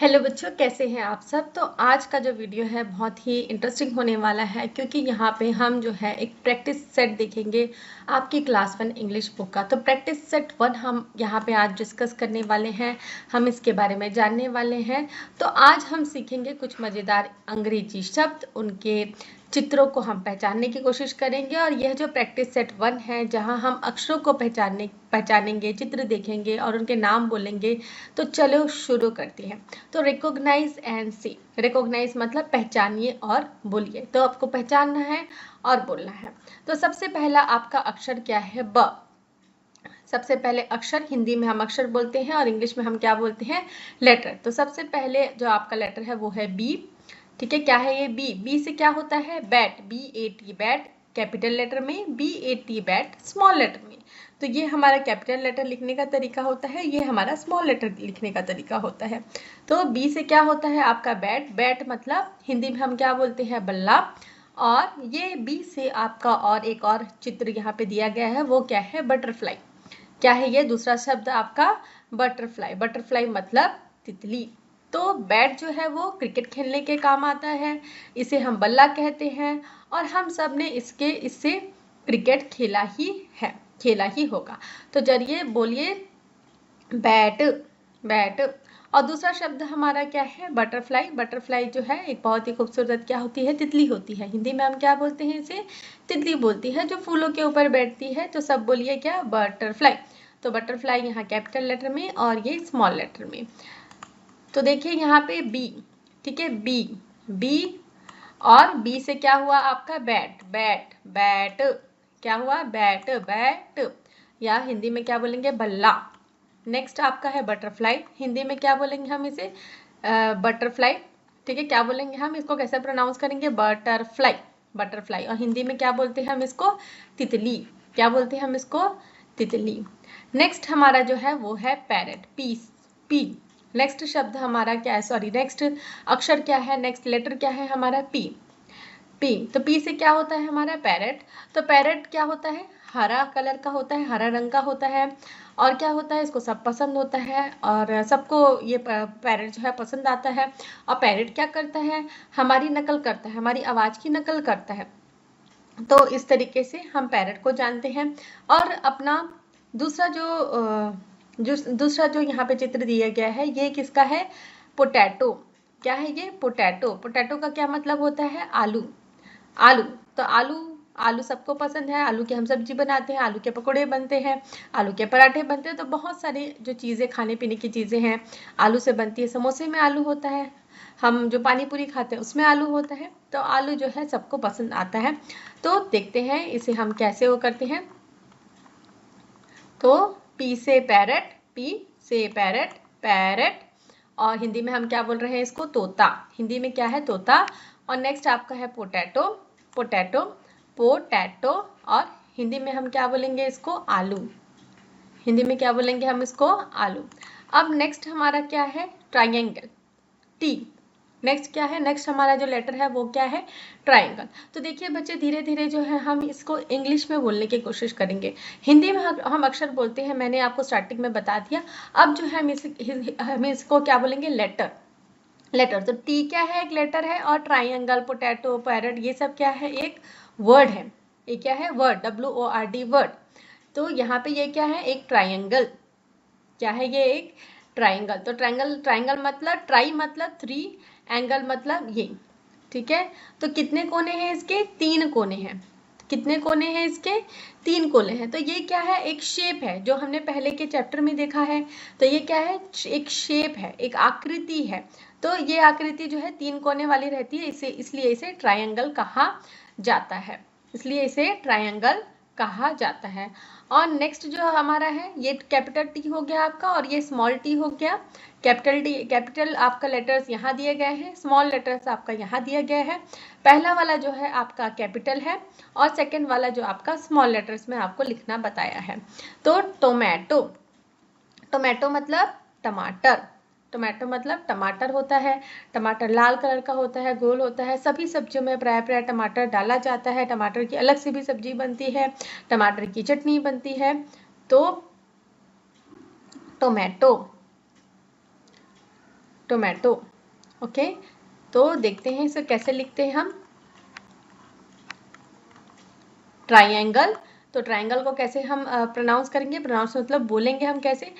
Hello बच्चों, कैसे हैं आप सब। तो आज का जो वीडियो है बहुत ही इंटरेस्टिंग होने वाला है, क्योंकि यहाँ पे हम जो है एक प्रैक्टिस सेट देखेंगे आपकी क्लास 1 इंग्लिश बुक का। तो प्रैक्टिस सेट 1 हम यहाँ पे आज डिस्कस करने वाले हैं, हम इसके बारे में जानने वाले हैं। तो आज हम सीखेंगे कुछ मज़ेदार अंग्रेजी शब्द, उनके चित्रों को हम पहचानने की कोशिश करेंगे। और यह जो प्रैक्टिस सेट 1 है, जहाँ हम अक्षरों को पहचानेंगे, चित्र देखेंगे और उनके नाम बोलेंगे। तो चलो शुरू करते हैं। तो रिकॉग्नाइज एंड सी, रिकॉग्नाइज मतलब पहचानिए और बोलिए। तो आपको पहचानना है और बोलना है। तो सबसे पहला आपका अक्षर क्या है? ब। सबसे पहले अक्षर, हिंदी में हम अक्षर बोलते हैं और इंग्लिश में हम क्या बोलते हैं? लेटर। तो सबसे पहले जो आपका लेटर है वो है बी। ठीक है, क्या है ये? बी। बी से क्या होता है? Bat, BAT, bat capital letter में, BAT बैट स्मॉल लेटर में। तो ये हमारा कैपिटल लेटर लिखने का तरीका होता है, ये हमारा स्मॉल लेटर लिखने का तरीका होता है। तो बी से क्या होता है आपका? बैट। बैट मतलब हिंदी में हम क्या बोलते हैं? बल्ला। और ये बी से आपका और एक और चित्र यहाँ पे दिया गया है, वो क्या है? बटरफ्लाई। क्या है ये? दूसरा शब्द आपका बटरफ्लाई। बटरफ्लाई मतलब तितली। तो बैट जो है वो क्रिकेट खेलने के काम आता है, इसे हम बल्ला कहते हैं। और हम सब ने इससे क्रिकेट खेला ही है, खेला ही होगा। तो चलिए बोलिए बैट, बैट। और दूसरा शब्द हमारा क्या है? बटरफ्लाई। बटरफ्लाई जो है एक बहुत ही खूबसूरत क्या होती है? तितली होती है। हिंदी में हम क्या बोलते हैं? इसे तितली बोलती है, जो फूलों के ऊपर बैठती है। तो सब बोलिए क्या? बटरफ्लाई। तो बटरफ्लाई यहाँ कैपिटल लेटर में और ये स्मॉल लेटर में। तो देखिए यहाँ पे बी, ठीक है, बी। बी और बी से क्या हुआ आपका? बैट। बैट, बैट क्या हुआ? Bat, bat. या हिंदी में क्या बोलेंगे? बल्ला। नेक्स्ट आपका है बटरफ्लाई। हिंदी में क्या बोलेंगे हम इसे? बटरफ्लाई। ठीक है, क्या बोलेंगे हम इसको? कैसे प्रोनाउंस करेंगे? Butterfly, butterfly. और हिंदी में क्या बोलते हैं हम इसको? तितली। क्या बोलते हैं हम इसको? तितली। नेक्स्ट हमारा जो है वो है पैरेट, पीस, पी। नेक्स्ट शब्द हमारा क्या है? सॉरी, नेक्स्ट अक्षर क्या है? नेक्स्ट लेटर क्या है हमारा? पी। पी। तो पी से क्या होता है हमारा? पैरेट। तो पैरेट क्या होता है? हरा कलर का होता है, हरा रंग का होता है। और क्या होता है? इसको सब पसंद होता है और सबको ये पैरेट जो है पसंद आता है। और पैरेट क्या करता है? हमारी नकल करता है, हमारी आवाज़ की नकल करता है। तो इस तरीके से हम पैरेट को जानते हैं। और अपना दूसरा दूसरा जो यहाँ पे चित्र दिया गया है, ये किसका है? पोटैटो। क्या है ये? पोटैटो। पोटैटो का क्या मतलब होता है? आलू। आलू। तो आलू, आलू सबको पसंद है। आलू की हम सब्जी बनाते हैं, आलू के पकोड़े बनते हैं, आलू के पराठे बनते हैं। तो बहुत सारी जो चीज़ें, खाने पीने की चीज़ें हैं, आलू से बनती है। समोसे में आलू होता है, हम जो पानी पूरी खाते हैं उसमें आलू होता है। तो आलू जो है सबको पसंद आता है। तो देखते हैं इसे हम कैसे वो करते हैं। तो पी से पैरेट, पी से पैरेट, पैरेट। और हिंदी में हम क्या बोल रहे हैं इसको? तोता। हिंदी में क्या है? तोता। और नेक्स्ट आपका है पोटैटो, पोटैटो, पोटैटो। और हिंदी में हम क्या बोलेंगे इसको? आलू। हिंदी में क्या बोलेंगे हम इसको? आलू। अब नेक्स्ट हमारा क्या है? Triangle, T. नेक्स्ट क्या है? नेक्स्ट हमारा जो लेटर है वो क्या है? ट्राइंगल। तो देखिए बच्चे, धीरे धीरे जो है हम इसको इंग्लिश में बोलने की कोशिश करेंगे। हिंदी में हम अक्षर बोलते हैं, मैंने आपको स्टार्टिंग में बता दिया। अब जो है हम इसको क्या बोलेंगे? Letter, letter. तो टी क्या है? एक लेटर है। और ट्राइंगल, पोटैटो, पैरेट, ये सब क्या है? एक वर्ड है। ये क्या है? Word, WORD, word. तो यहाँ पे ये क्या है? एक ट्राइंगल। क्या है ये? एक ट्राइंगल। तो ट्राइंगल, ट्राइंगल मतलब ट्राई मतलब 3, एंगल मतलब ये। ठीक है, तो कितने कोने हैं इसके? 3 कोने हैं। कितने कोने हैं इसके? 3 कोने हैं। तो ये क्या है? एक शेप है, जो हमने पहले के चैप्टर में देखा है। तो ये क्या है? एक शेप है, एक आकृति है। तो ये आकृति जो है 3 कोने वाली रहती है, इसे इसलिए इसे ट्राइंगल कहा जाता है, इसलिए इसे ट्राइंगल कहा जाता है। और नेक्स्ट जो हमारा है, ये कैपिटल टी हो गया आपका और ये स्मॉल टी हो गया। कैपिटल टी, कैपिटल आपका लेटर्स यहाँ दिए गए हैं, स्मॉल लेटर्स आपका यहाँ दिया गया है। पहला वाला जो है आपका कैपिटल है और सेकंड वाला जो आपका स्मॉल लेटर्स में आपको लिखना बताया है। तो टोमेटो, टोमेटो मतलब टमाटर। टोमेटो मतलब टमाटर होता है। टमाटर लाल कलर का होता है, गोल होता है। सभी सब्जियों में प्राय प्राय टमाटर डाला जाता है। टमाटर की अलग से भी सब्जी बनती है, टमाटर की चटनी बनती है। तो टोमेटो, टोमेटो। ओके, तो देखते हैं इसे कैसे लिखते हैं हम। ट्राइंगल, तो ट्राइंगल को कैसे हम प्रोनाउंस करेंगे, प्रोनाउंस मतलब बोलेंगे हम कैसे,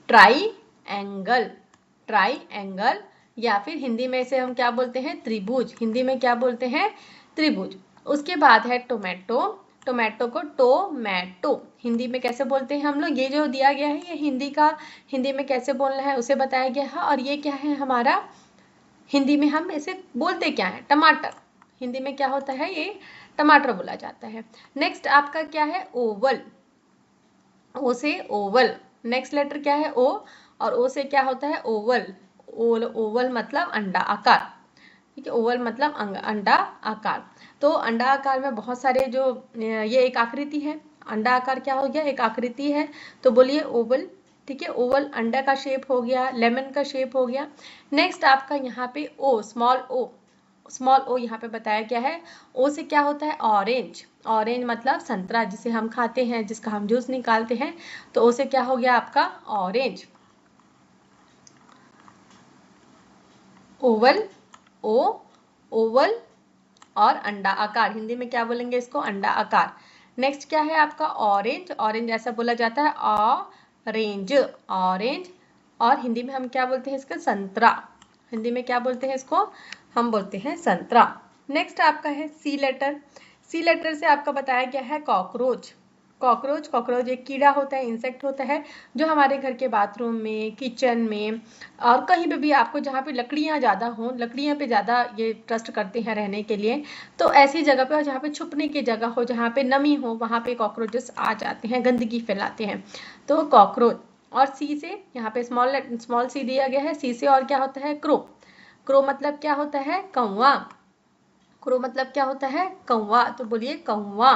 ट्राई एंगल, ट्राई एंगल। या फिर हिंदी में इसे हम क्या बोलते हैं, त्रिभुज, हिंदी में क्या बोलते हैं, त्रिभुज। उसके बाद है टोमेटो, टोमेटो को टोमेटो हिंदी में कैसे बोलते हैं हम लोग, ये जो दिया गया है ये हिंदी में कैसे बोलना है उसे बताया गया है। और ये क्या है हमारा, हिंदी में हम इसे बोलते क्या है, टमाटर, हिंदी में क्या होता है, ये टमाटर बोला जाता है। नेक्स्ट आपका क्या है, ओवल, ओ से ओवल, नेक्स्ट लेटर क्या है ओ, और ओ से क्या होता है ओवल, ओवल मतलब अंडा आकार, ठीक है, ओवल मतलब अंडा आकार। तो अंडा आकार में बहुत सारे जो ये एक आकृति है, अंडा आकार क्या हो गया, एक आकृति है, तो बोलिए ओवल, ठीक है, ओवल अंडा का शेप हो गया, लेमन का शेप हो गया। नेक्स्ट आपका यहाँ पे ओ, स्मॉल ओ यहाँ पे बताया क्या है, ओ से क्या होता है ऑरेंज, ऑरेंज मतलब संतरा जिसे हम खाते हैं, जिसका हम जूस निकालते हैं, तो ओ से क्या हो गया आपका ऑरेंज। ओवल, ओ, ओवल और अंडा आकार, हिंदी में क्या बोलेंगे इसको, अंडा आकार। नेक्स्ट क्या है आपका ऑरेंज, ऑरेंज ऐसा बोला जाता है ऑरेंज, ऑरेंज। और हिंदी में हम क्या बोलते हैं इसका, संतरा, हिंदी में क्या बोलते हैं इसको, हम बोलते हैं संतरा। नेक्स्ट आपका है सी लेटर, सी लेटर से आपका बताया गया है कॉकरोच, कॉकरोच, कॉकरोच एक कीड़ा होता है, इंसेक्ट होता है, जो हमारे घर के बाथरूम में, किचन में और कहीं पे भी आपको जहाँ पे लकड़ियाँ ज़्यादा हों, लकड़ियाँ पे ज़्यादा ये ट्रस्ट करते हैं रहने के लिए, तो ऐसी जगह पे, और जहाँ पे छुपने की जगह हो, जहाँ पे नमी हो, वहाँ पे कॉकरोचेस आ जाते हैं, गंदगी फैलाते हैं, तो कॉकरोच। और सी से यहाँ पे स्मॉल सी दिया गया है, सी से और क्या होता है क्रो, क्रो मतलब क्या होता है कौवा, क्रो मतलब क्या होता है कौवा, तो बोलिए कौवा।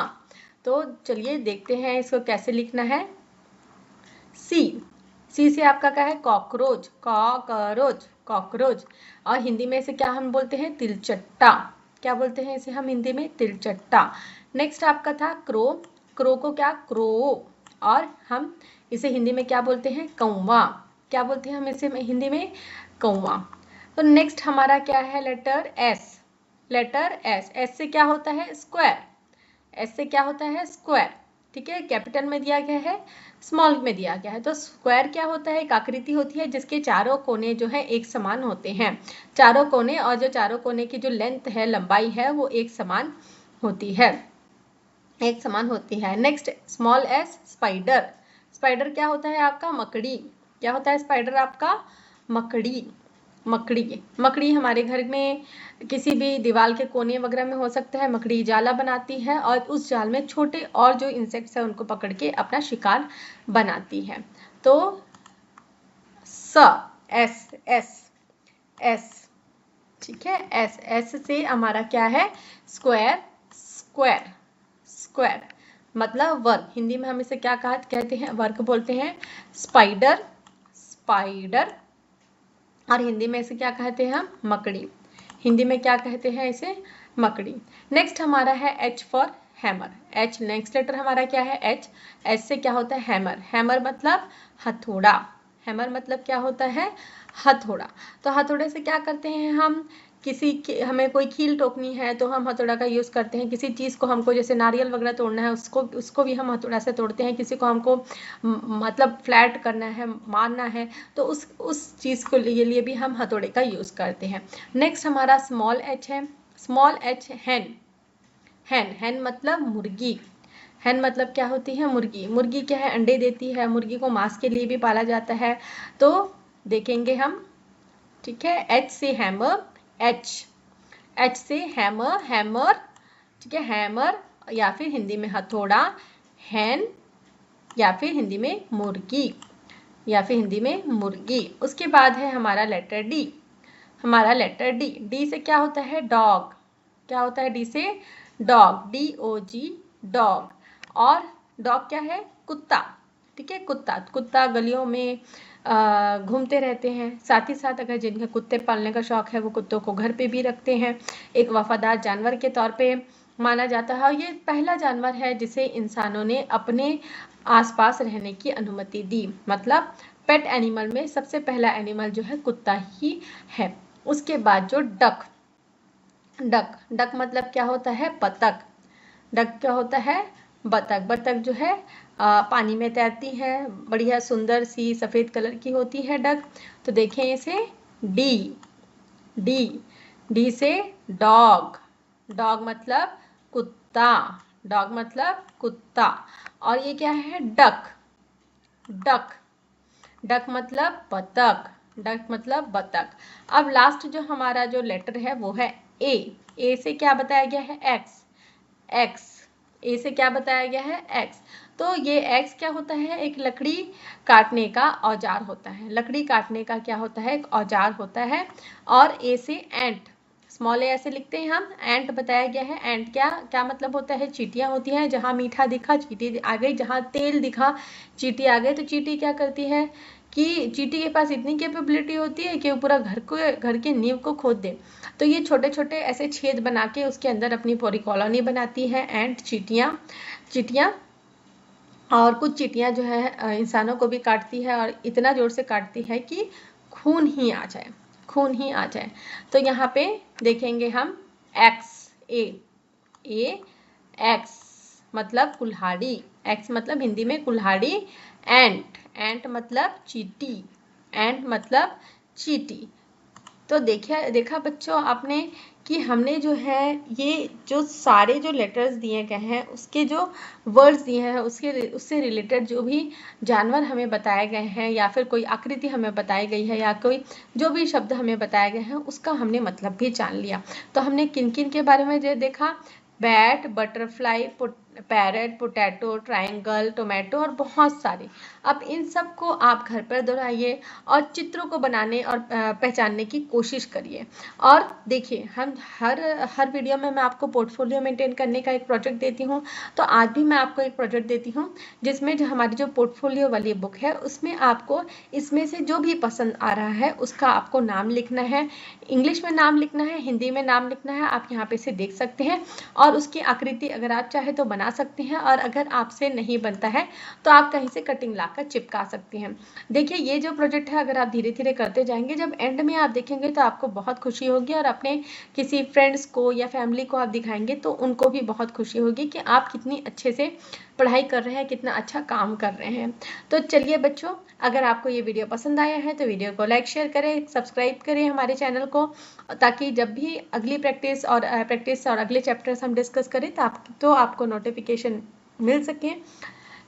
तो चलिए देखते हैं इसको कैसे लिखना है, सी, सी से आपका क्या है कॉकरोच, कॉकरोच, कॉकरोच। और हिंदी में इसे क्या हम बोलते हैं, तिलचट्टा, क्या बोलते हैं इसे हम हिंदी में, तिलचट्टा। नेक्स्ट आपका था क्रो, क्रो को क्या क्रो, और हम इसे हिंदी में क्या बोलते हैं कौवा, क्या बोलते हैं हम इसे हिंदी में कौवा। तो नेक्स्ट हमारा क्या है letter S, letter S, S से क्या होता है स्क्वायर, एस से क्या होता है स्क्वायर, ठीक है, कैपिटल में दिया गया है, स्मॉल में दिया गया है। तो स्क्वायर क्या होता है, एक आकृति होती है जिसके चारों कोने जो है एक समान होते हैं, चारों कोने, और जो चारों कोने की जो लेंथ है, लंबाई है, वो एक समान होती है, एक समान होती है। Next small S spider, spider क्या होता है आपका मकड़ी, क्या होता है स्पाइडर आपका मकड़ी, मकड़ी, मकड़ी हमारे घर में किसी भी दीवार के कोने वगैरह में हो सकता है, मकड़ी जाला बनाती है और उस जाल में छोटे और जो इंसेक्ट्स है उनको पकड़ के अपना शिकार बनाती है। तो स, एस, एस, एस, ठीक है, एस, एस से हमारा क्या है स्क्वायर, स्क्वायर, स्क्वायर मतलब वर्ग, हिंदी में हम इसे क्या कहते हैं, वर्ग बोलते हैं, स्पाइडर, स्पाइडर। और हिंदी में इसे क्या कहते हैं हम मकड़ी, हिंदी में क्या कहते हैं इसे मकड़ी। नेक्स्ट हमारा है H for hammer, H next letter हमारा क्या है एच, एच से क्या होता है हैमर, हैमर मतलब हथौड़ा, हैमर मतलब क्या होता है हथौड़ा। तो हथौड़े से क्या करते हैं हम, हमें कोई कील ठोकनी है तो हम हथौड़ा का यूज़ करते हैं, किसी चीज़ को हमको जैसे नारियल वगैरह तोड़ना है उसको भी हम हथौड़ा से तोड़ते हैं, किसी को हमको मतलब फ्लैट करना है, मारना है, तो उस चीज़ को लिए भी हम हथौड़े का यूज़ करते हैं। नेक्स्ट हमारा स्मॉल एच है, स्मॉल एच हैन, हैन, हैन मतलब मुर्गी, हैन मतलब क्या होती है मुर्गी, मुर्गी क्या है अंडे देती है, मुर्गी को मांस के लिए भी पाला जाता है, तो देखेंगे हम, ठीक है, एच से हैमर, एच, एच से हैमर, हैमर, ठीक है, हैमर, या फिर हिंदी में हथौड़ा, हैन, या फिर हिंदी में मुर्गी, या फिर हिंदी में मुर्गी। उसके बाद है हमारा लेटर डी, हमारा लेटर डी, डी से क्या होता है डॉग, क्या होता है डी से dog, D O G dog. और डॉग क्या है कुत्ता, ठीक है, कुत्ता, कुत्ता गलियों में घूमते रहते हैं, साथ ही साथ अगर जिनके कुत्ते पालने का शौक है वो कुत्तों को घर पे भी रखते हैं, एक वफादार जानवर के तौर पे माना जाता है। ये पहला जानवर है जिसे इंसानों ने अपने आसपास रहने की अनुमति दी, मतलब पेट एनिमल में सबसे पहला एनिमल जो है कुत्ता ही है। उसके बाद जो डक, डक डक मतलब क्या होता है? बतख। डक क्या होता है? बतख। बतख जो है पानी में तैरती है, बढ़िया सुंदर सी सफेद कलर की होती है डक। तो देखें इसे, डी, डी, डी से डॉग, डॉग मतलब कुत्ता, डॉग मतलब कुत्ता। और ये क्या है? डक, डक, डक मतलब बतख, डक मतलब बतख। अब लास्ट जो हमारा जो लेटर है वो है ए। ए से क्या बताया गया है? X, x. ए से क्या बताया गया है? एक्स। तो ये एक्स क्या होता है? एक लकड़ी काटने का औजार होता है। लकड़ी काटने का क्या होता है? एक औजार होता है। और ए से एंट, स्मॉल ए ऐसे लिखते हैं हम, एंट बताया गया है। एंट क्या क्या मतलब होता है? चींटियां होती हैं, जहां मीठा दिखा चींटी आ गई, जहां तेल दिखा चींटी आ गई। तो चींटी क्या करती है कि चींटी के पास इतनी कैपेबिलिटी होती है कि वो पूरा घर के नींव को खोद दे। तो ये छोटे छोटे ऐसे छेद बना के उसके अंदर अपनी पूरी कॉलोनी बनाती है एंट, चींटियाँ, चींटियाँ। और कुछ चींटियाँ जो है इंसानों को भी काटती है, और इतना जोर से काटती है कि खून ही आ जाए, खून ही आ जाए। तो यहाँ पे देखेंगे हम एक्स, ए, ए, एक्स मतलब कुल्हाड़ी, एक्स मतलब हिंदी में कुल्हाड़ी। एंट, एंट मतलब चींटी, एंट मतलब चींटी। तो देखा बच्चों आपने कि हमने जो है ये जो सारे जो लेटर्स दिए गए हैं उसके जो वर्ड्स दिए हैं उससे रिलेटेड जो भी जानवर हमें बताए गए हैं, या फिर कोई आकृति हमें बताई गई है, या कोई जो भी शब्द हमें बताए गए हैं उसका हमने मतलब भी जान लिया। तो हमने किन किन के बारे में देखा? Bat, butterfly, parrot, potato, triangle, tomato और बहुत सारे। अब इन सब को आप घर पर दोहराइए और चित्रों को बनाने और पहचानने की कोशिश करिए। और देखिए हम हर वीडियो में मैं आपको पोर्टफोलियो मेंटेन करने का एक प्रोजेक्ट देती हूँ। तो आज भी मैं आपको एक प्रोजेक्ट देती हूँ जिसमें जो हमारी जो पोर्टफोलियो वाली बुक है उसमें आपको इसमें से जो भी पसंद आ रहा है उसका आपको नाम लिखना है, इंग्लिश में नाम लिखना है, हिंदी में नाम लिखना है। आप यहाँ पे से देख सकते हैं और उसकी आकृति अगर आप चाहे तो बना सकते हैं, और अगर आपसे नहीं बनता है तो आप कहीं से कटिंग लाकर चिपका सकते हैं। देखिए ये जो प्रोजेक्ट है अगर आप धीरे धीरे करते जाएंगे, जब एंड में आप देखेंगे तो आपको बहुत खुशी होगी, और अपने किसी फ्रेंड्स को या फैमिली को आप दिखाएंगे तो उनको भी बहुत खुशी होगी कि आप कितनी अच्छे से पढ़ाई कर रहे हैं, कितना अच्छा काम कर रहे हैं। तो चलिए बच्चों, अगर आपको ये वीडियो पसंद आया है तो वीडियो को लाइक शेयर करें, सब्सक्राइब करें हमारे चैनल को, ताकि जब भी अगली प्रैक्टिस और अगले चैप्टर्स हम डिस्कस करें तो आपको नोटिफिकेशन मिल सके।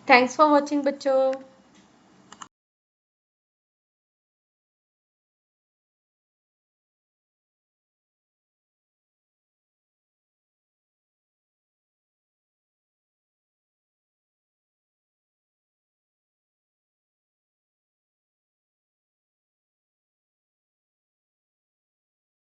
थैंक्स फॉर वॉचिंग बच्चों।